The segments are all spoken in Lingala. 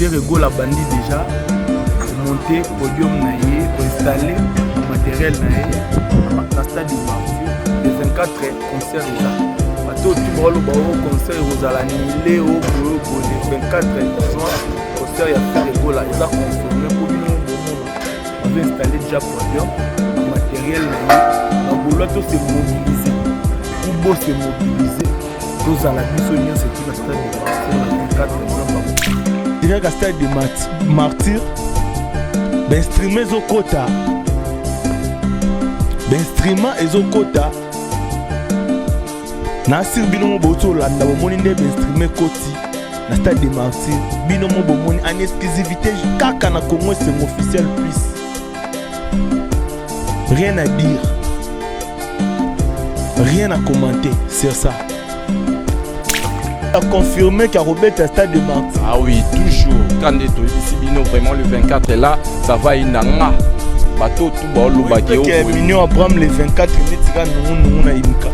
faire ego la bandit déjà monter podium naie installer matériel naie na stade de Martyr le 24 concert déjà bato tout bolo bao concert rozala nile au le 24 juin concert ya faire ego la eza confirmé pour bino on va installer déjà podium matériel naie na bolo to se mobiliser pour beau se mobiliser tous à la biso bien c'est qui la stade de Martyr le 24 juin déjà la stade de Martyr l'instrument est au quota. L'instrument est au quota. Nasir binomo boto landa bomoni nde l'instrument koti. Na stade de Martyr binomo bomoni en exclusivité kaka na Congo c'est officiel plus. Rien à dire. Rien à commenter sur ça. A confirmé qu'à Robert à stade de Martyr. Ah oui, toujours. Quand ici bino vraiment le 24 est là, ça va inanga. Bateau tout bolo bagé au. OK, mignon Abraham le 24 netika nous na imka.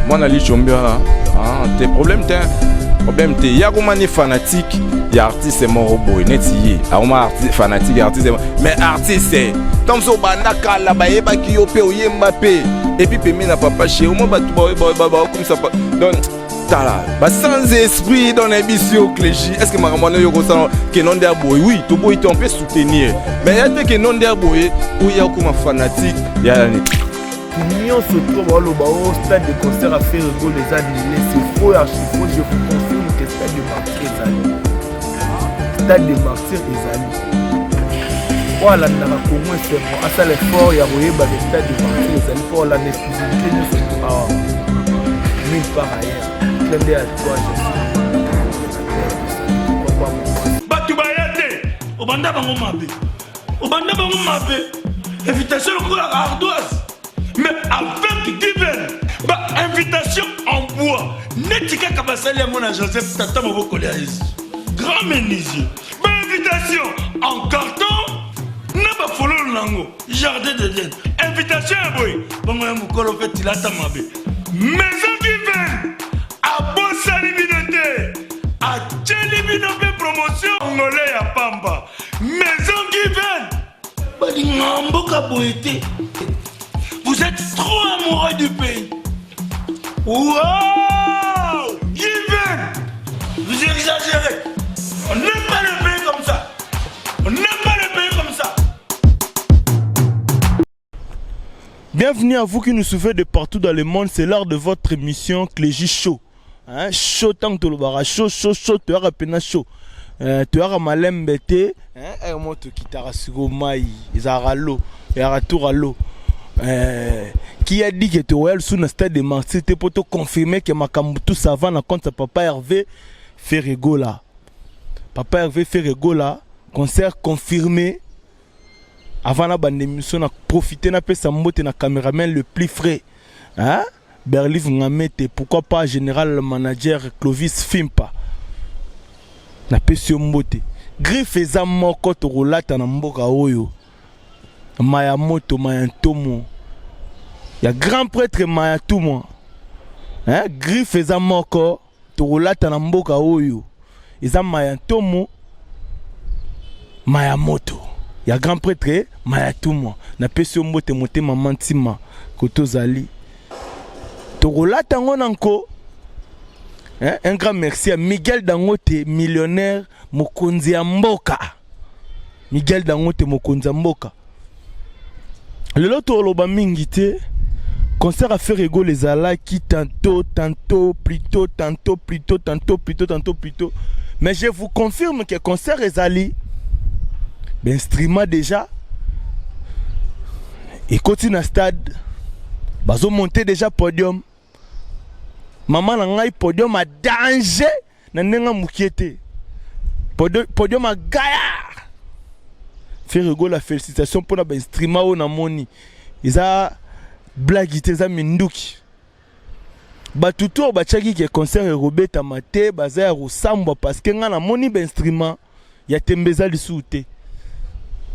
Moi na li chombia là. Ah, tes problèmes t'es ya komani fanatique, ya artiste c'est mon robot netiye. Ah on artiste fanatique, artiste mais artiste c'est comme so bandaka la ba yeba ki yo pe oyemba pe. Et puis pemi na papa chez moi ba comme ça donc tala ba sans esprit dans l'émission clégie. Est-ce que maramano yo ressent que non der boy oui to boy on peut soutenir mais ya te que non der boy ou ya comme fanatique ya Mignon se trouve au stade de concert à faire ego les annulés c'est faux archi faux je vous confirme que stade de Martyr est allé stade de Martyr est allé voilà na Congo c'est bon à ça l'effort ya royeba le stade de Martyr est allé pour la exclusivité nous c'est pas nulle part ailleurs. Batu bayate, obanda bango mabe, invitation à ardoise, mais avec divers, invitation en bois, netika kabasali à mon Joseph Tata Moboko grand menuisier, invitation en carton, n'a pas follow lango, jardin de laine, invitation à boy, bango mukolo fait tilata mabe, maison divers. A Bossali Binote, à Tcheli Binote promotion, Angolais à Pamba, Maison Given. Badingamboka Boété, vous êtes trop amoureux du pays. Wow! Given! Vous exagérez. On n'aime pas le pays comme ça. On n'aime pas le pays comme ça. Bienvenue à vous qui nous suivez de partout dans le monde. C'est l'heure de votre émission Clégie Show. Hein, chaud tant que le bara chaud tu as pena chaud tu as malembe te hein moto kitara sugo mai izara l'eau et à retour à l'eau qui a dit que tu es sous le stade de Martyr pour te confirmer que makambu tout ça va na compte papa Hervé Ferregola concert confirmé avant la bande émission na profiter na pesa mbote na caméraman le plus frais hein Berliv Ngamete, pourquoi pas général manager Clovis Fimpa na pesio mbote griffe eza moko to rolata na mboka oyo Maya Moto Maya Ntomo ya grand prêtre Maya Tumo hein griffe eza moko to rolata na mboka oyo eza Maya Ntomo Maya Moto ya grand prêtre Maya Tumo na pesio mbote motema mantima kotozali un grand merci à Miguel Dangote, millionnaire Mokonzi Mboka. Miguel Dangote Mokonzi Mboka. Le loto loba mingite concert à faire ego les ala qui tantôt plutôt. Mais je vous confirme que concert est allé. Ben streama déjà. Et continue à stade. Bazo monter déjà podium. Maman na ngai podium a danger na nenga mukiete. Podium a gaya. Ferrego la félicitation pour la streamer au na moni. Isa blague eza minduki. Batuto bachaki ke concert Robert Amate baza rusamba parce que nga na moni ben streamer ya tembeza lisute.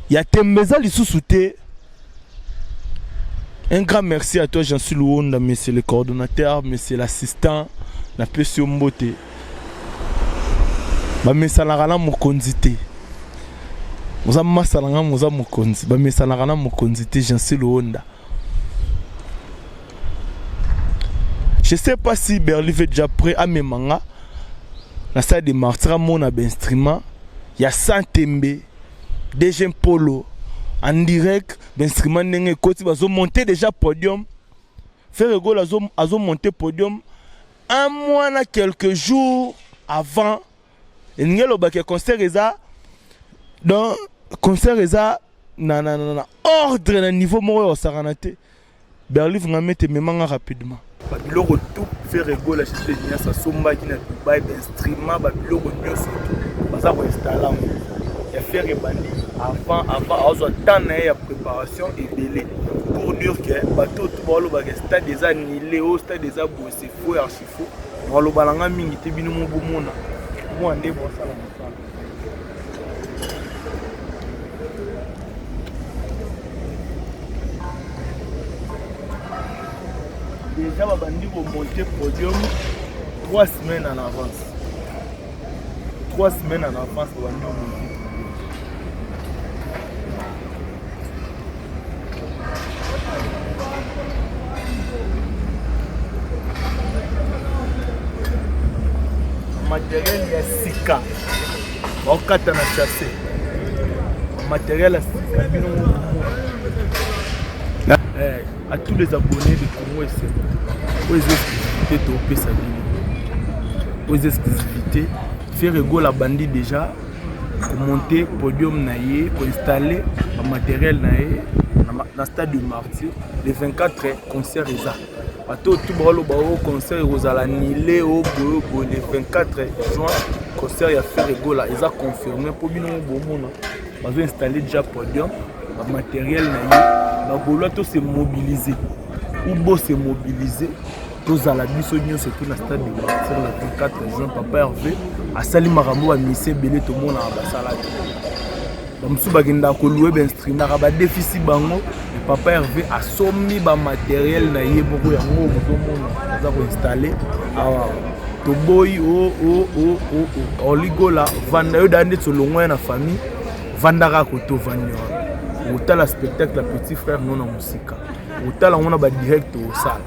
Ya tembeza lisusute. Un grand merci à toi, Jean-Sul Louonda, monsieur le coordonnateur, monsieur l'assistant, la pression beauté. bamesanaka na mokonzi te moza masalanga moza mokonzi bamesanaka na mokonzi te Jansi Luonda. Je sais pas si Berlive est déjà prêt à me manga na salle de martyrs mon instrument il y a Santembe DG Polo en direct d'instrument ndenge koti bazo monter déjà podium faire rigolo azo monter podium un mois na quelques jours avant ngelo ba ke concert eza dans concert eza na ordre na niveau moko saranate Berlive ngamete memanga rapidement babiloko tout fait rigoler chez les ça somba qui na Dubaï d'instrument babiloko nyonso baza ko installer ya faire rebandi avant azo tana ya préparation et délai pour dire que bato tout balo ba stade des annulé au stade des aboué faux archi faux balo balanga mingi te bino mo bomona mo ande bo sala mosala déjà babandi ko monter podium 3 semaines en avance 3 semaines en avance babandi ko monter matériel ya sika okata na chassé matériel ya sika bino à tous les abonnés de Congo aux exclusivités de Opé Sabine aux exclusivités faire rigolo la bandit déjà pour monter podium naïe pour installer le matériel naïe dans le stade du Martyr les 24 concerts eza bato tout bralo bao concert rozala nilé au boyo les 24 juin concert ya faire rigolo eza confirmé pour bino bomona bazo installer déjà podium le matériel naïe bolo to se mobiliser ou beau se mobiliser tous à la biso surtout dans le stade de Martyr le 24 juin papa Hervé a sali marambo a missé belé tout monde à basala bamsu bagenda ko louer ben instrument ba déficit bango papa Hervé a sommi ba matériel na yeboko yango bozomona za ko installer awa to boy o ligola vanda yo dande to longwa na famille vandaka ko to vanyo autant le spectacle la petit frère non en musique autant on a ba direct au salle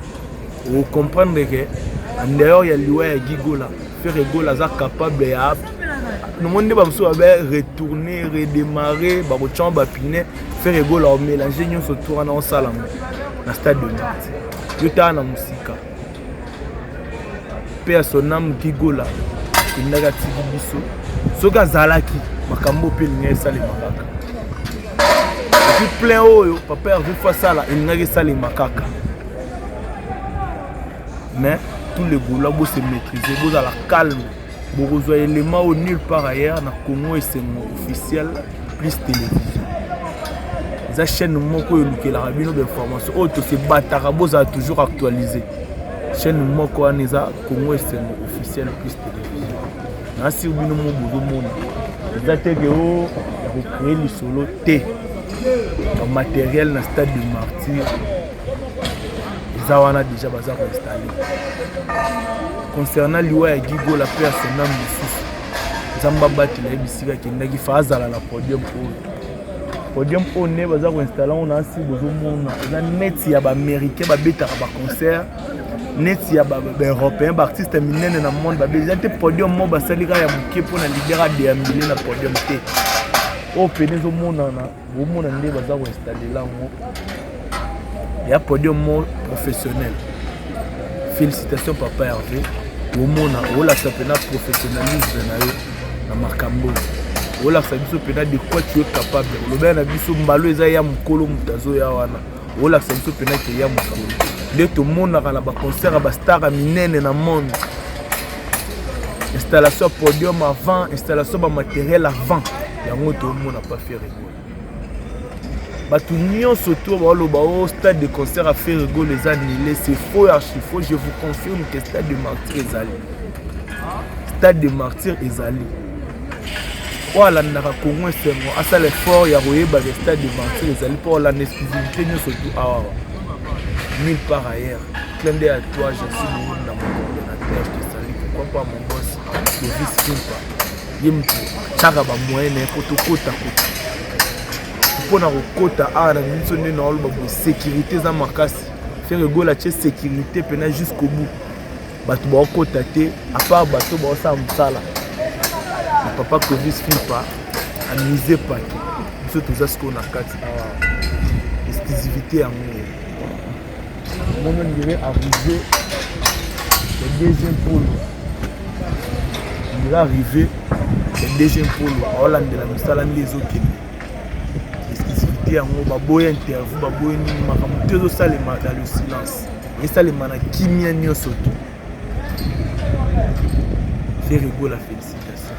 vous comprendre que en dehors il y a liwa ya gigola faire rigola za capable ya nous monde ba mso ba retourner redémarrer ba ko chamba piné faire rigola au mélanger nyo so tour na salle na stade de Martyr yo ta na musique personnam gigola indaga tibiso soka zalaki makambo pe ngé sale makaka plein oyo papa Hervé fois ça là il n'a que ça les macaques mais tous les gars là vous se maîtriser vous à la calme vous rejoignez les mains nulle part ailleurs na Congo et c'est officiel plus télévision la chaîne moko yo la rabino d'information auto se batara vous a toujours actualisé chaîne moko aneza Congo et c'est officiel plus télévision na si bino mo bozo mona date que o recréer le solo T le matériel dans le stade du Martyr ils ont déjà installé concernant l'Iwa et Gigo la personnel de Zamba Bati la Bisika qui n'a pas fait la podium on est installé on a aussi besoin net il y a des américains qui ont un concert net il y a des européens des artistes mineurs dans le monde déjà des podium mo basalika ya muke pour na libérer des milliers na podium T au pénézo monana au monde ndé baza ko installer là il y a podium professionnel félicitations papa Hervé au monde au la championnat professionnalisme na makambo au la sabiso pena de quoi tu es capable le ben na biso mbalo eza ya mukolo mutazo ya wana au la sabiso pena ke ya mukolo de tout monde na ba concert ba star minene na monde installation podium avant installation ba matériel avant yango tout le monde n'a pas fait rigolo bato nyonso to baloba au stade de concert à faire rigolo les annulés c'est faux archi faux je vous confirme que stade de Martyr ezali stade de Martyr ezali voilà ndaka Congo esengo asala effort ya koyeba le stade de Martyr ezali pour la exclusivité nyonso to awa nulle part ailleurs clin d'œil à toi je suis dans mon coordinateur je te salue pourquoi pas mon boss le vice-kimpa ye moto atiaka bamoyen na ye mpo tokota mpona kokota awa na biso nde na oloba boye sécurité eza makasi faire egole atie sécurité mpena jusqu'au bout bato baokota te apart bato baosala mosala na papa Clovis Fimpa amise pake biso toza sikoyo na kati awa exclusivité yango moi je vais arriver le deuxième pôle il va arriver le deuxième pôle aolandela misala nde ezokende exclusivité yango baboya interview baboya nini makambo te ezosalema dans le silence esalema na kimia nyonso to faire ego la félicitation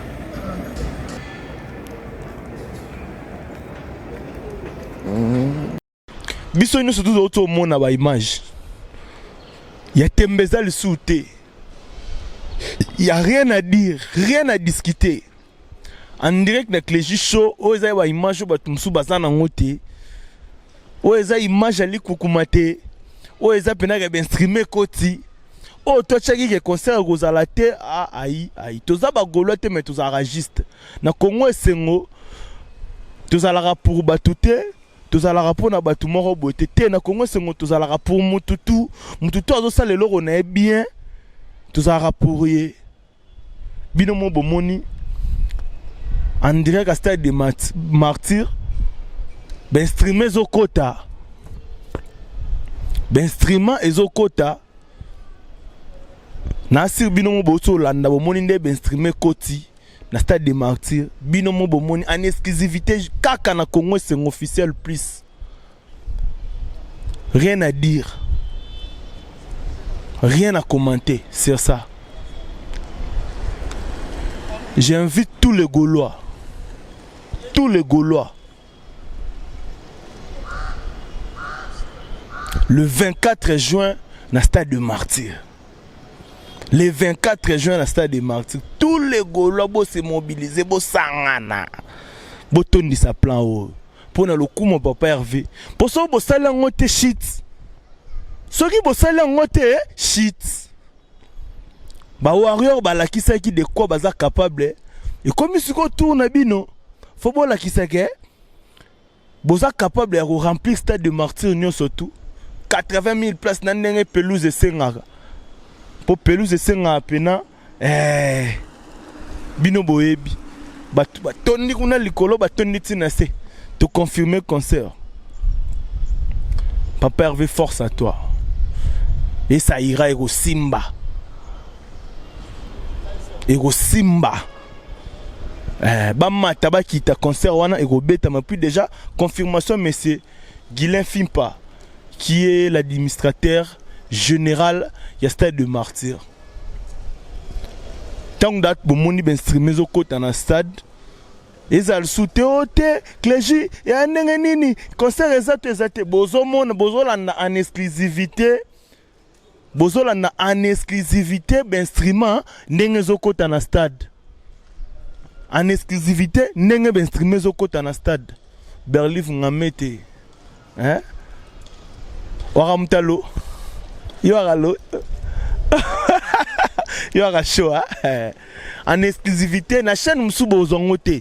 biso nyonso tozomona baimage ya tembeza lisusu te ya rien à dire rien à discuter en direct na Clégie Show oyo eza baimage oyo bato mosusu baza nango te oyo eza image ali kukuma te oyo eza mpenaka bainstrime koti oyo totiaki ke concert ekozala te ai toza bagolwa te me tozalaka juste na Congo esengo tozalaka pour bato te tozalaka mpona bato moko boye te na Congo esengo tozalaka pour mututu azosala eloko na ye bien tozalaka pour ye bino mo bomoni en direct à stade de martyr bainstrument ezokota bainstrument ezokota na sir bino mo bozolanda bomoni nde bainstrument koti na stade de martyr bino mo bomoni en exclusivité kaka na Congo c'est officiel plus rien à dire rien à commenter sur ça. J'invite tous les Gaulois le 24 juin dans le stade de Martyr. Le 24 juin dans le stade de Martyr, tous les Gaulois vont se mobiliser, vont s'angana, vont tourner sa plan haut. Pour le coup, mon papa Hervé, pour ça, vous allez en noter shit. Ceux qui vous allez en noter shit. Bah warrior bah la qui sait qui de quoi baza capable et comme si qu'on tourne bino faut bon la qui sait que baza capable de remplir stade de Martyr union surtout 80 000 places dans une pelouse de Senga pour pelouse de Senga pena bino boyebi ba tonni kuna likolo ba tonni tina se te confirmer concert papa Hervé force à toi et ça ira au Simba. Ego Simba Bama Tabaki ta concert wana ego beta mais puis déjà confirmation monsieur Guilain Fimpa qui est l'administrateur général ya stade de Martyr. Tant date bon moni ben streamer au côté dans stade ezal soute ote Clégie ya ndenge nini concert ezate bozo mona bozo landa en exclusivité bozolanda en exclusivité d'instrument ndenge zokota na stade en exclusivité ndenge d'instrument zokota na stade berlif ngamete hein waka mutalo yo waka show en exclusivité na chaîne musu bozongo te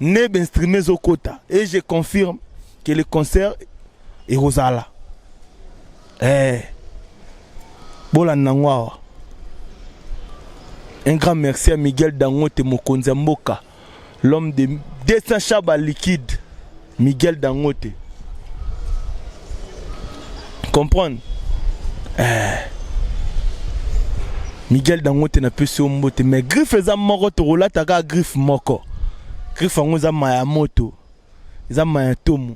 ne d'instrument zokota et je confirme que le concert est rosala Bola Nangwa. Un grand merci à Miguel Dangote Mokonza Mboka, l'homme de 200 chabas liquides. Miguel Dangote. Comprendre? Miguel Dangote n'a pas su mbote, mais griffe za moko to rola taka griffe moko. Griffe ngo za Mayamoto. Za Mayatomo.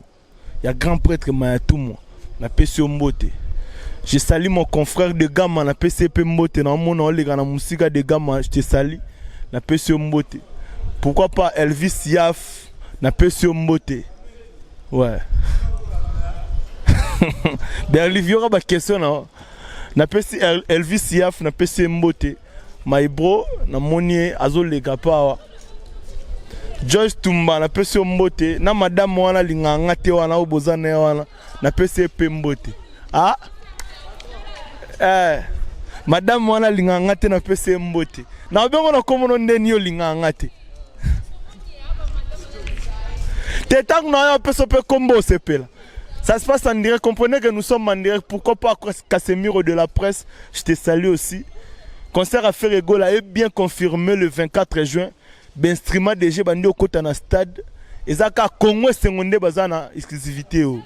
Ya grand prêtre Mayatomo. N'a pas su mbote. Je salue mon confrère de Gama, na PCP Mbote, na mon olega na musique de Gama, je te salue, na PCP Mbote. Pourquoi pas Elvis Yaf, na PCP Mbote. Ouais. Ben il y aura une question na PCP Elvis Yaf, na PCP Mbote. My bro, na monier azolega pa. Joyce Tumba, na PCP Mbote. Na madame wana linganga te wana obozane wana, na PCP Mbote. Ah? Madame wana linganga te na pese mbote na bengo na komono ndeni yo linganga te Tétang n'a pas peu combo CP là. Ça se passe en direct, comprenez que nous sommes en direct. Pourquoi pas Casemiro de la presse, je te salue aussi. Concert à Ferregola est bien confirmé le 24 juin. Ben streama déjà bandi au côté dans stade. Et ça ka Congo seconde bazana exclusivité. Ouais.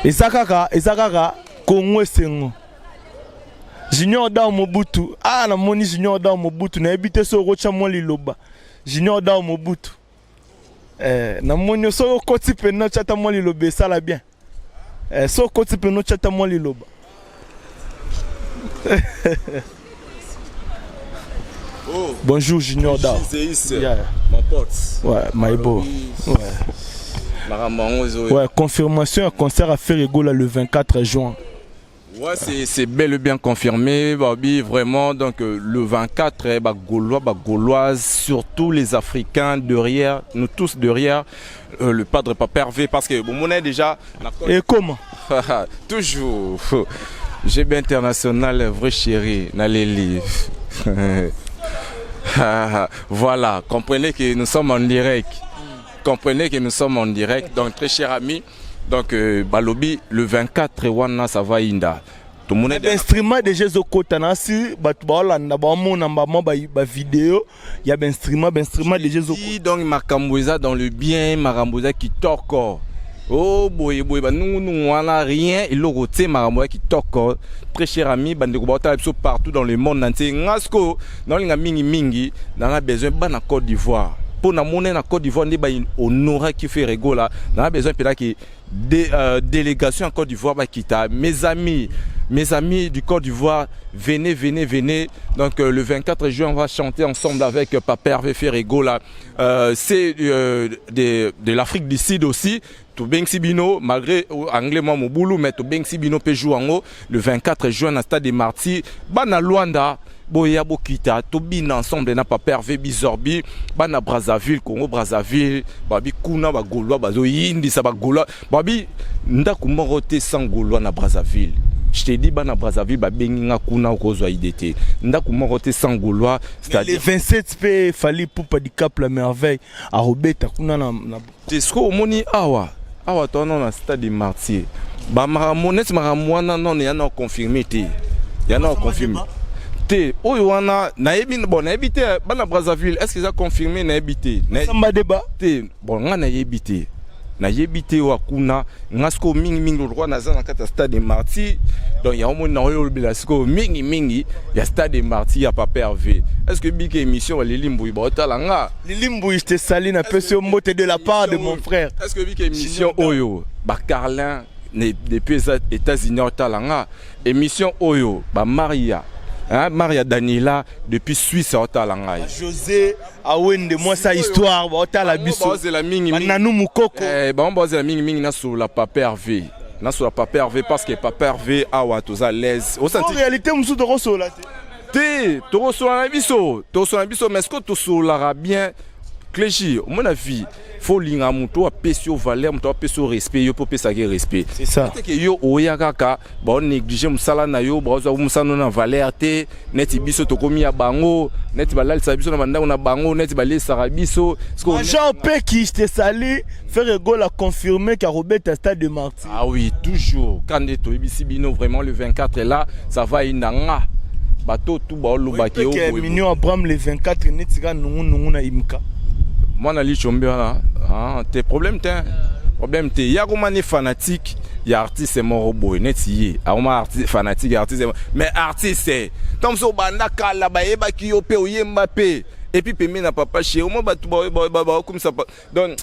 Et ça ka Congo seconde. Junior da Mobutu. Ah na moni Junior da Mobutu na habité so rocha mo liloba. Junior da Mobutu. Na moni so koti pe na chata mo liloba ça la bien. So koti pe no chata mo liloba. Oh. Bonjour Junior da. Yeah. Mon pote. Ouais, Maïbo. Ouais, confirmation un concert à Ferregola le 24 juin. Ouais, c'est bel et bien confirmé, Babi, vraiment. Donc, le 24, Gaulois, Gauloises, surtout les Africains derrière, nous tous derrière, le padre Papa Hervé, parce que bon, on est déjà. Et comment? Toujours. GB International, vrai chéri, dans les livres. Voilà, comprenez que nous sommes en direct. Comprenez que nous sommes en direct. Donc, très chers amis. Donc, Balobi, le 24, wana ça va inda. Tout le monde est instrument de Jésus Kotana si batbalanda ba vidéo, il y a un instrument de Jésus. Donc Makamboza dans le bien, Makamboza qui toko. Oh boy bah nous wana rien, il le roté Makamboza qui toko. Très cher ami, bande kobata partout dans le monde entier. Ngasko dans les mingi, dans a besoin ban Côte d'Ivoire. Pour na monnaie na Côte d'Ivoire, on a honoré qui fait rigola. On a besoin de qui délégation en Côte d'Ivoire qui t'a mes amis du Côte d'Ivoire, venez. Donc le 24 juin, on va chanter ensemble avec Papa Hervé Ferregola. C'est de l'Afrique du Sud aussi. Tout bien Sibino, malgré anglais moi mon boulot, mais tout bien Sibino peut jouer en haut le 24 juin dans le stade des Martyrs. Bana Luanda. Boya Bokita, Tobin ensemble na Papa Hervé Bizorbi, Bana Brazzaville, Congo Brazzaville, Babi Kuna ba Gaulois, bazo Yindi sa ba Gaulois, Babi ndaku morote sans Gaulois na Brazzaville. Je te dis Bana Brazzaville ba bengi nga kuna kozwa idete. Ndaku morote sans Gaulois, c'est-à-dire les 27 p fallait pour pas du cap la merveille à Robeta kuna na Tesco moni awa tono na stade des Martyrs. Ba maramonet maramwana non ya na confirmé té. Ya na confirmé. Oyoana na habité bana Brazzaville, est-ce qu'ils ont confirmé na habité samba débat bon nga na habité wakuna ngasko mingi le roi na za na kata stade des Martyrs. Donc il y a au moins na oyo bilasiko mingi ya stade des Martyrs ya Papa Hervé. Est-ce que big émission les limboui ba otalanga les limboui je te salue na peu sur moté de la part de mon frère. Est-ce que big émission oyo ba Carlin depuis les États-Unis otalanga émission oyo ba Maria Maria Daniela depuis Suisse à Otalanga. José Awende moi sa histoire Otala biso. La mingi Nanou Mukoko. Bon la mingi na sur la Papa Hervé. Na sur la Papa Hervé parce que Papa Hervé awa toza l'aise. En réalité musu de rosola te. To rosola na biso. To rosola na biso mais est-ce que to solara bien Clégie, mon avis, faut linga muto a pesio valeur, muto a pesio respect, yo pour pesa respect. C'est ça. Que yo oya kaka, ba négliger musala na yo, ba zo musano na valeur te, neti biso to komi ya bango, neti balal sa biso na banda na bango, neti balé sarabiso. Jean P qui te salue, Ferregola a confirmé qu'à Robert stade de Martyrs. Ah oui, toujours. Quand to ibisi bino vraiment le 24 est là, ça va inanga. Bato tout ba lobaki o. Que mignon Abraham le 24 netika nungu na imka. Moi, je suis là. Tes problèmes, il y a des fanatiques, il y a artistes et mort au boy, net y est. Fanatique, artiste, mais artiste, c'est. Comme ça, Bandaka, là-bas, qui est au Mbappé. Et puis, Pémé n'a pas chez moi, comme ça. Donc,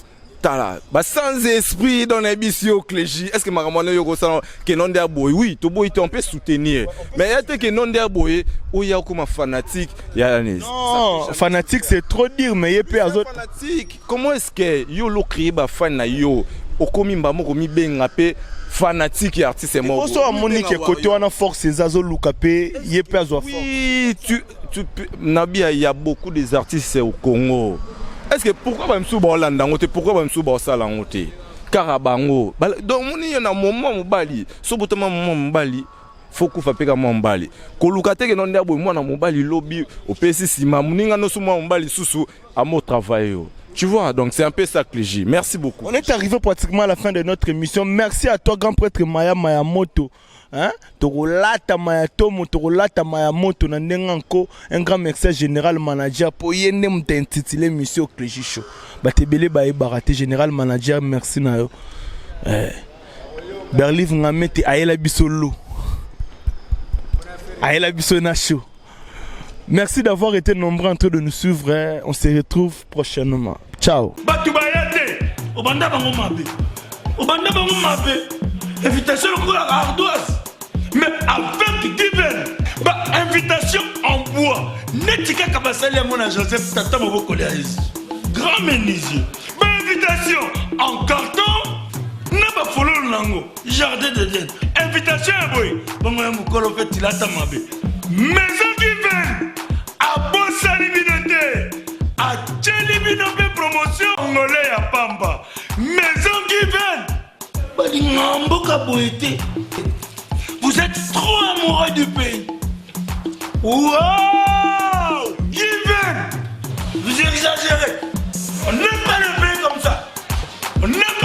sans esprit dans l'émission Clégie, est-ce que Maramone Yogosan que non der boy oui to boy on peut soutenir mais il y a que non der boy où il y a comme fanatique il y a non fanatique c'est trop dire mais il peut azot fanatique comment est-ce que yo lo créer ba fan na yo okomi mbamo komi benga pe fanatique et artiste mort oso amoni ke côté wana force zazo lukape il peut azot oui tu Nabia il y a beaucoup des artistes au Congo. Est-ce que pourquoi va me souba Hollande pourquoi va me souba Salangote Karabango donc on y a un moment Mobali sobotama moment Mobali faut kufa peka mobali koluka te ke non ndia boy mwana mobali lobby opesi sima muninga no suma mobali susu à mon travail. Tu vois, donc c'est un peu ça que j'ai. Merci beaucoup. On est arrivé pratiquement à la fin de notre émission. Merci à toi, grand prêtre Maya Mayamoto. Hein? Torolata Mayatomo, Torolata Mayamoto, Nandenganko, un grand médecin général manager pour yende m'intitulé Monsieur Clégie Show. Batebele Baye Barate, général manager, merci Nayo. Berliv Ngamete, Aela Bissolo. Aela Bissona Show. Merci d'avoir été nombreux en train de nous suivre. Hein. On se retrouve prochainement. Ciao. Invitation à ardoise. Mais avec divers. Invitation en bois. Netika Kabasali à mon Joseph Tata Moboko grand menuisier. Invitation en carton. N'a pas follow lango. Jardin de Dieu. Invitation à boy. Bon, Mokolo fait il a tamabé. Maison divine. À Bossa Liminete. À Tchelibinope promotion. Angolais à Pamba. Maison divine. Vous êtes trop amoureux du pays. Wow! Given! Vous exagérez. On n'aime pas le pays comme ça. On n'aime